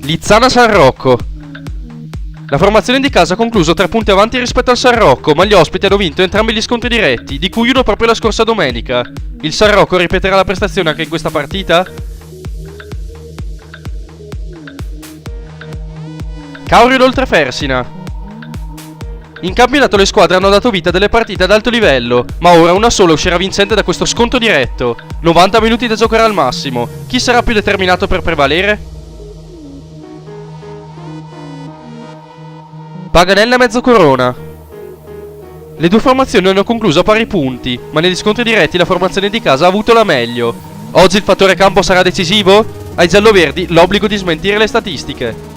Lizzana San Rocco. La formazione di casa ha concluso 3 punti avanti rispetto al San Rocco, ma gli ospiti hanno vinto entrambi gli scontri diretti, di cui uno proprio la scorsa domenica. Il San Rocco ripeterà la prestazione anche in questa partita? Caurio d'Oltrefersina. In campionato le squadre hanno dato vita a delle partite ad alto livello, ma ora una sola uscirà vincente da questo scontro diretto. 90 minuti da giocare al massimo. Chi sarà più determinato per prevalere? Paganella Mezzocorona. Le due formazioni hanno concluso a pari punti, ma negli scontri diretti la formazione di casa ha avuto la meglio. Oggi il fattore campo sarà decisivo? Ai gialloverdi l'obbligo di smentire le statistiche.